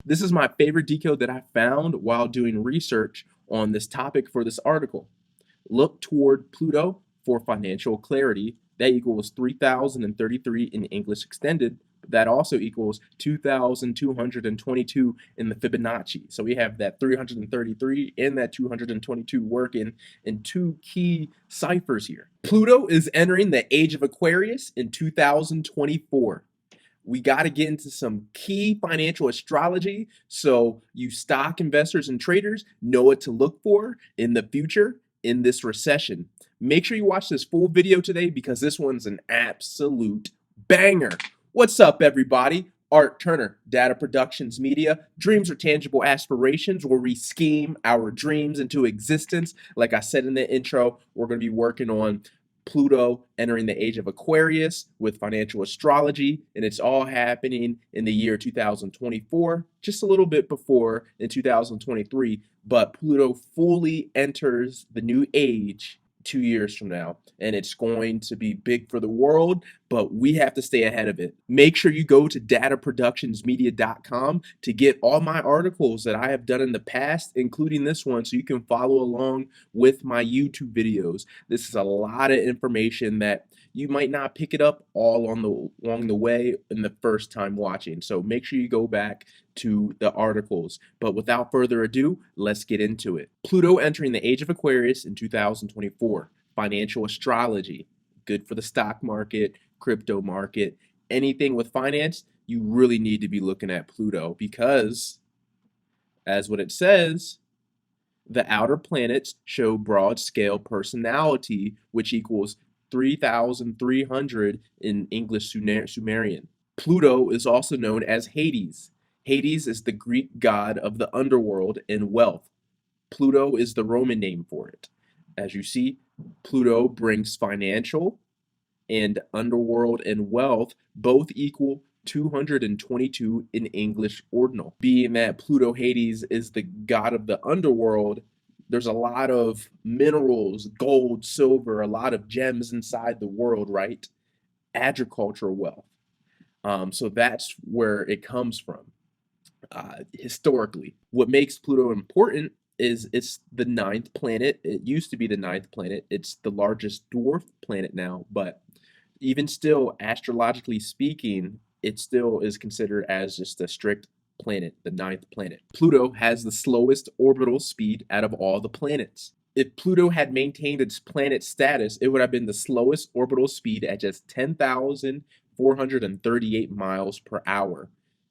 This is my favorite decode that I found while doing research on this topic for this article. Look toward Pluto for financial clarity. That equals 3033 in English extended. That also equals 2222 in the Fibonacci. So we have that 333 and that 222 working in two key ciphers here. Pluto is entering the Age of Aquarius in 2024. We got to get into some key financial astrology so you stock investors and traders know what to look for in the future in this recession. Make sure you watch this full video today because this one's an absolute banger. What's up, everybody? Art Turner, Data Productions Media. Dreams are tangible aspirations where we scheme our dreams into existence. Like I said in the intro, we're going to be working on Pluto entering the Age of Aquarius with financial astrology, and it's all happening in the year 2024, just a little bit before in 2023, but Pluto fully enters the new age 2 years from now, and it's going to be big for the world, but we have to stay ahead of it. Make sure you go to dataproductionsmedia.com to get all my articles that I have done in the past, including this one, so you can follow along with my YouTube videos. This is a lot of information that you might not pick it up all along the way in the first time watching. So make sure you go back to the articles. But without further ado, let's get into it. Pluto entering the Age of Aquarius in 2024. Financial astrology, good for the stock market, crypto market, anything with finance. You really need to be looking at Pluto because, as what it says, the outer planets show broad scale personality, which equals 3,300 in English Sumerian. Pluto is also known as Hades. Hades is the Greek god of the underworld and wealth. Pluto is the Roman name for it. As you see, Pluto brings financial and underworld and wealth both equal 222 in English ordinal. Being that Pluto Hades is the god of the underworld, there's a lot of minerals, gold, silver, a lot of gems inside the world, right? Agricultural wealth. So that's where it comes from historically. What makes Pluto important is it's the ninth planet. It used to be the ninth planet. It's the largest dwarf planet now, but even still, astrologically speaking, it still is considered as just a strict planet, the ninth planet. Pluto has the slowest orbital speed out of all the planets. If Pluto had maintained its planet status, it would have been the slowest orbital speed at just 10,438 miles per hour.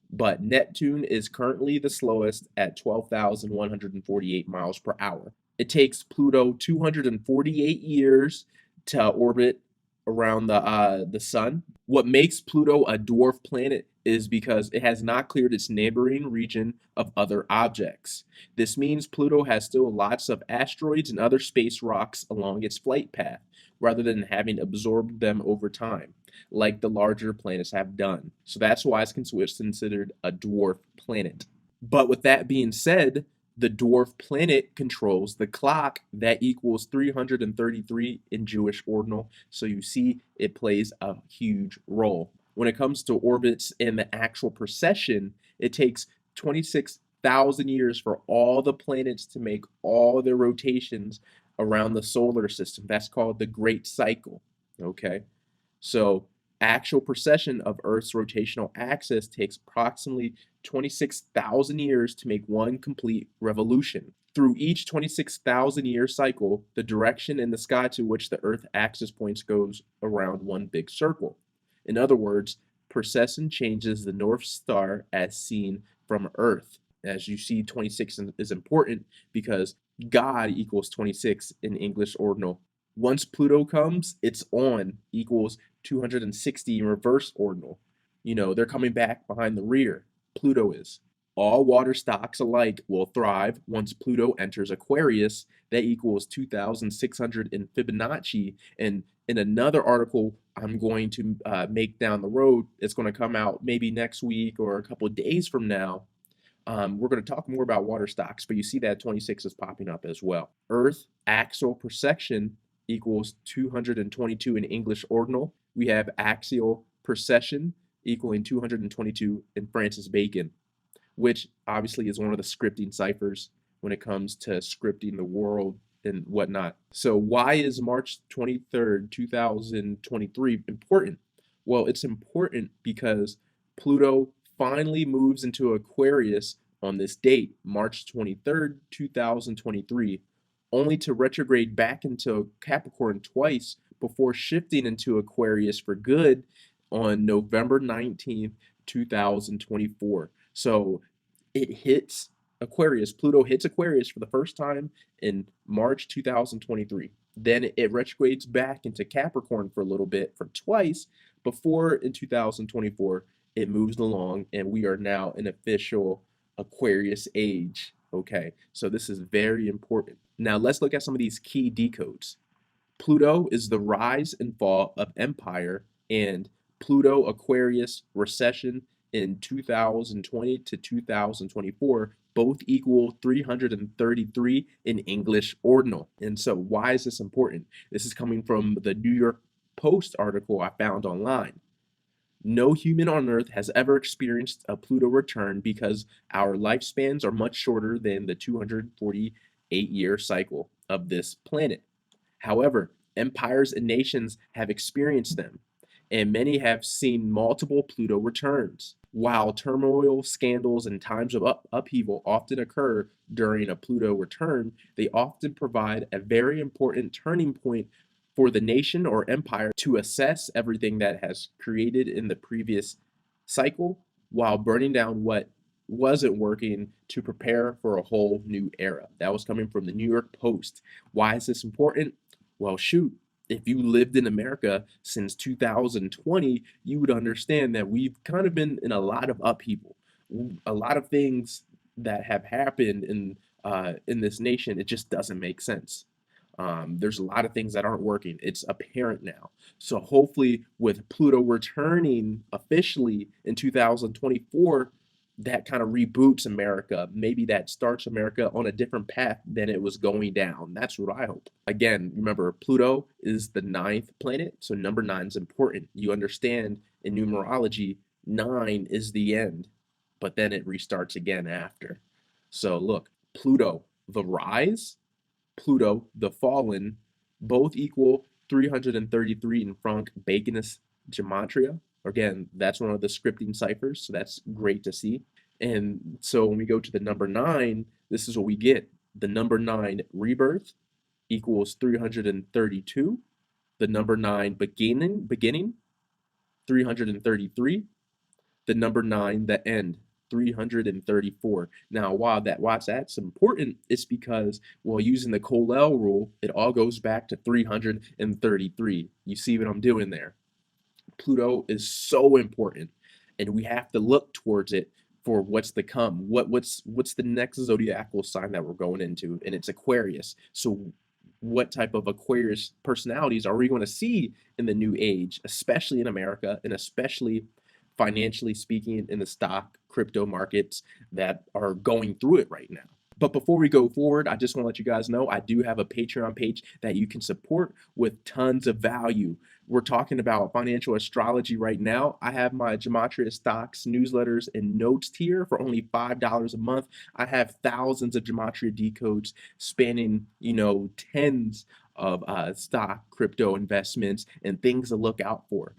But Neptune is currently the slowest at 12,148 miles per hour. It takes Pluto 248 years to orbit around the sun. What makes Pluto a dwarf planet is because it has not cleared its neighboring region of other objects. This means Pluto has still lots of asteroids and other space rocks along its flight path, rather than having absorbed them over time, like the larger planets have done. So that's why it's considered a dwarf planet. But with that being said, the dwarf planet controls the clock that equals 333 in Jewish ordinal. So you see, it plays a huge role. When it comes to orbits and the actual precession, it takes 26,000 years for all the planets to make all their rotations around the solar system. That's called the Great Cycle. Okay, so actual precession of Earth's rotational axis takes approximately 26,000 years to make one complete revolution. Through each 26,000 year cycle, the direction in the sky to which the Earth axis points goes around one big circle. In other words, precession changes the North Star as seen from Earth. As you see, 26 is important because God equals 26 in English ordinal. Once Pluto comes, it's on equals 260 in reverse ordinal. You know, they're coming back behind the rear. Pluto is. All water stocks alike will thrive once Pluto enters Aquarius. That equals 2,600 in Fibonacci. And in another article I'm going to make down the road, it's going to come out maybe next week or a couple of days from now. We're going to talk more about water stocks, but you see that 26 is popping up as well. Earth axial precession equals 222 in English ordinal. We have axial precession equaling 222 in Francis Bacon. which obviously is one of the scripting ciphers when it comes to scripting the world and whatnot. So why is March 23rd, 2023 important? Well, it's important because Pluto finally moves into Aquarius on this date, March 23rd, 2023, only to retrograde back into Capricorn twice before shifting into Aquarius for good on November 19th, 2024. So it hits Aquarius. Pluto hits Aquarius for the first time in March 2023. Then it retrogrades back into Capricorn for a little bit for twice before in 2024 it moves along and we are now in official Aquarius age. Okay, so this is very important. Now let's look at some of these key decodes. Pluto is the rise and fall of empire, and Pluto Aquarius recession in 2020 to 2024 both equal 333 in English ordinal. And so why is this important? This is coming from the New York Post article I found online. No human on Earth has ever experienced a Pluto return because our lifespans are much shorter than the 248-year cycle of this planet. However, empires and nations have experienced them, and many have seen multiple Pluto returns. While turmoil, scandals, and times of upheaval often occur during a Pluto return, they often provide a very important turning point for the nation or empire to assess everything that has created in the previous cycle while burning down what wasn't working to prepare for a whole new era. That was coming from the New York Post. Why is this important? Well, shoot, if you lived in America since 2020, you would understand that we've kind of been in a lot of upheaval, a lot of things that have happened in this nation. It just doesn't make sense. There's a lot of things that aren't working. It's apparent now. So hopefully, with Pluto returning officially in 2024, that kind of reboots America. Maybe that starts America on a different path than it was going down. That's what I hope. Again, remember, Pluto is the ninth planet, so number nine is important. You understand in numerology, nine is the end, but then it restarts again after. So look, Pluto, the rise, Pluto, the fallen, both equal 333 in Frank Baconist Gematria. Again, that's one of the scripting ciphers, so that's great to see. And so when we go to the number nine, this is what we get. The number nine rebirth equals 332. The number nine beginning 333. The number nine the end 334. Now, why that's important is because, well, using the Colell rule, it all goes back to 333. You see what I'm doing there? Pluto is so important, and we have to look towards it for what's to come. What's the next zodiacal sign that we're going into? And it's Aquarius. So what type of Aquarius personalities are we going to see in the new age, especially in America, and especially financially speaking in the stock crypto markets that are going through it right now? But before we go forward, I just want to let you guys know I do have a Patreon page that you can support with tons of value. We're talking about financial astrology right now. I have my Gematria stocks, newsletters, and notes tier for only $5 a month. I have thousands of Gematria decodes spanning, tens of stock, crypto investments, and things to look out for.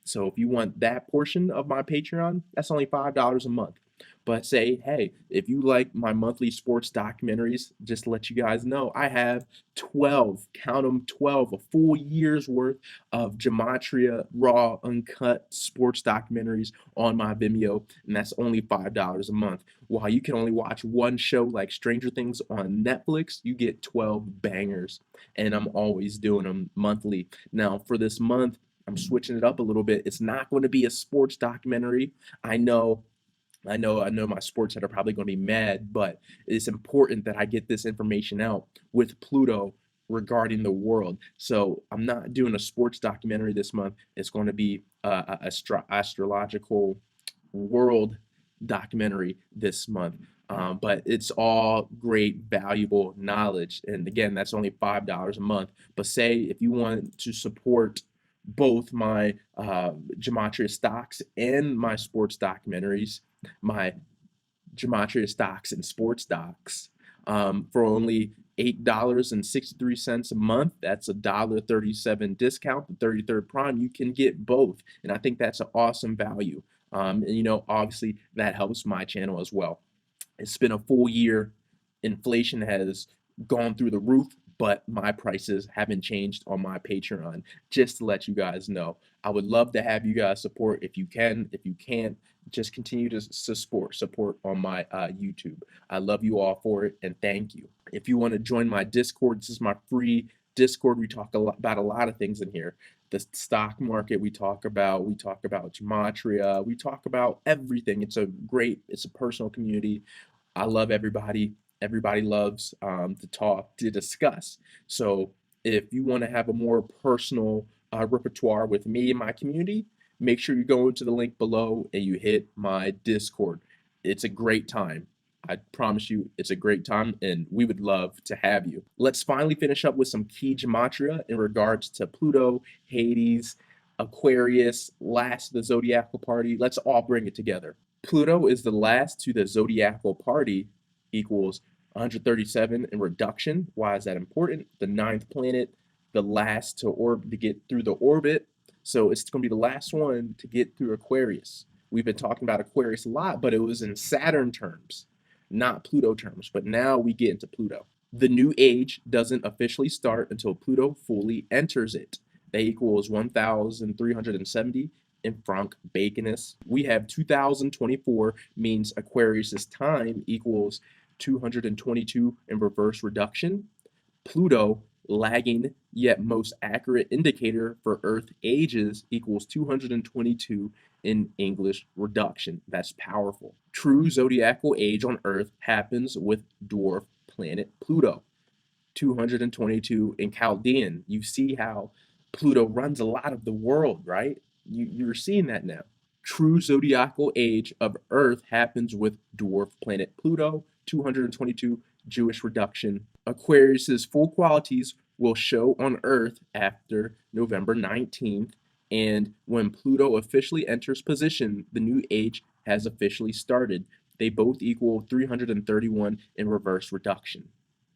So if you want that portion of my Patreon, that's only $5 a month. But say, hey, if you like my monthly sports documentaries, just to let you guys know, I have 12, count them 12, a full year's worth of Gematria raw, uncut sports documentaries on my Vimeo, and that's only $5 a month. While you can only watch one show like Stranger Things on Netflix, you get 12 bangers, and I'm always doing them monthly. Now, for this month, I'm switching it up a little bit. It's not going to be a sports documentary. I know my sports head are probably going to be mad, but it's important that I get this information out with Pluto regarding the world. So I'm not doing a sports documentary this month. It's going to be a astrological world documentary this month. But it's all great, valuable knowledge. And again, that's only $5 a month. But say if you want to support both my Gematria stocks and my sports documentaries, my Gematria stocks and sports stocks for only $8.63 a month. That's a $1.37 discount, the 33rd prime. You can get both, and I think that's an awesome value. And obviously that helps my channel as well. It's been a full year. Inflation has gone through the roof, but my prices haven't changed on my Patreon. Just to let you guys know, I would love to have you guys support if you can. If you can't, just continue to support on my YouTube. I love you all for it, and thank you. If you want to join my Discord, this is my free Discord. We talk about a lot of things in here. The stock market we talk about gematria, we talk about everything. It's a personal community. I love everybody. Everybody loves to talk, to discuss. So if you want to have a more personal repertoire with me and my community, make sure you go into the link below and you hit my Discord. It's a great time. I promise you, it's a great time, and we would love to have you. Let's finally finish up with some key gematria in regards to Pluto, Hades, Aquarius, last of the zodiacal party. Let's all bring it together. Pluto is the last to the zodiacal party, equals 137 in reduction. Why is that important? The ninth planet, the last to get through the orbit. So it's going to be the last one to get through Aquarius. We've been talking about Aquarius a lot, but it was in Saturn terms, not Pluto terms. But now we get into Pluto. The new age doesn't officially start until Pluto fully enters it. That equals 1,370 in Frank Baconus. We have 2024 means Aquarius's time equals 222 in reverse reduction. Pluto, lagging yet most accurate indicator for Earth ages, equals 222 in English reduction. That's powerful. True zodiacal age on Earth happens with dwarf planet Pluto. 222 in Chaldean. You see how Pluto runs a lot of the world, right? You're seeing that now. True zodiacal age of Earth happens with dwarf planet Pluto, 222 Jewish reduction. Aquarius's full qualities will show on Earth after November 19th, and when Pluto officially enters position, the new age has officially started. They both equal 331 in reverse reduction.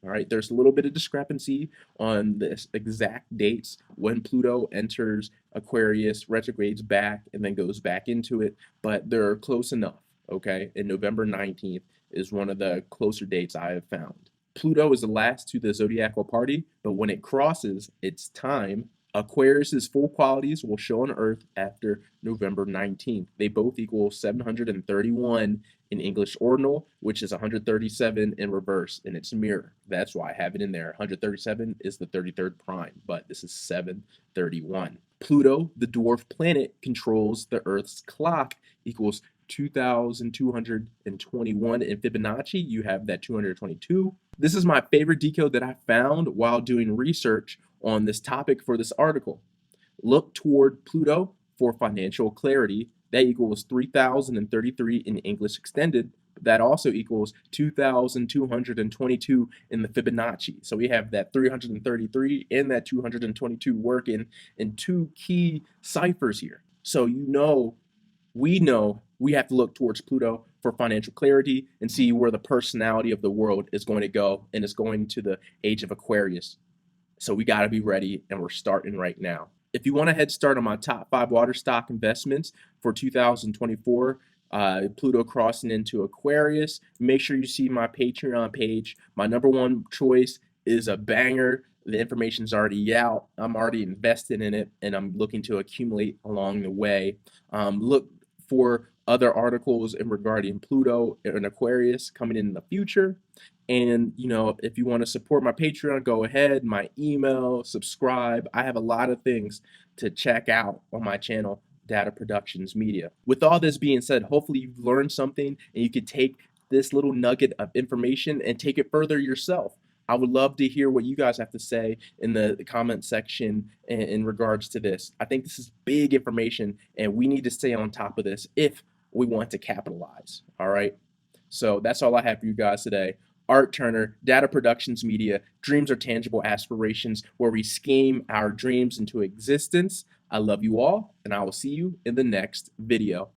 All right, there's a little bit of discrepancy on the exact dates when Pluto enters Aquarius, retrogrades back, and then goes back into it, but they're close enough, okay? And November 19th is one of the closer dates I have found. Pluto is the last to the zodiacal party, but when it crosses its time, Aquarius's full qualities will show on Earth after November 19th. They both equal 731 in English ordinal, which is 137 in reverse in its mirror. That's why I have it in there. 137 is the 33rd prime, but this is 731. Pluto, the dwarf planet, controls the Earth's clock, equals 2,221 in Fibonacci. You have that 222. This is my favorite decode that I found while doing research on this topic for this article. Look toward Pluto for financial clarity. That equals 3,033 in English extended. That also equals 2,222 in the Fibonacci. So we have that 333 and that 222 working in two key ciphers here. So we have to look towards Pluto for financial clarity and see where the personality of the world is going to go, and it's going to the Age of Aquarius. So we got to be ready, and we're starting right now. If you want a head start on my top 5 water stock investments for 2024, Pluto crossing into Aquarius, make sure you see my Patreon page. My number one choice is a banger. The information's already out. I'm already invested in it, and I'm looking to accumulate along the way. Look for other articles in regarding Pluto and Aquarius coming in the future. And if you want to support my Patreon, go ahead. My email, subscribe. I have a lot of things to check out on my channel, D.A.T.A Productions Media. With all this being said, hopefully you've learned something and you could take this little nugget of information and take it further yourself. I would love to hear what you guys have to say in the comment section in regards to this. I think this is big information, and we need to stay on top of this if we want to capitalize. All right. So that's all I have for you guys today. Art Turner, D.A.T.A Productions Media, dreams are tangible aspirations where we scheme our dreams into existence. I love you all, and I will see you in the next video.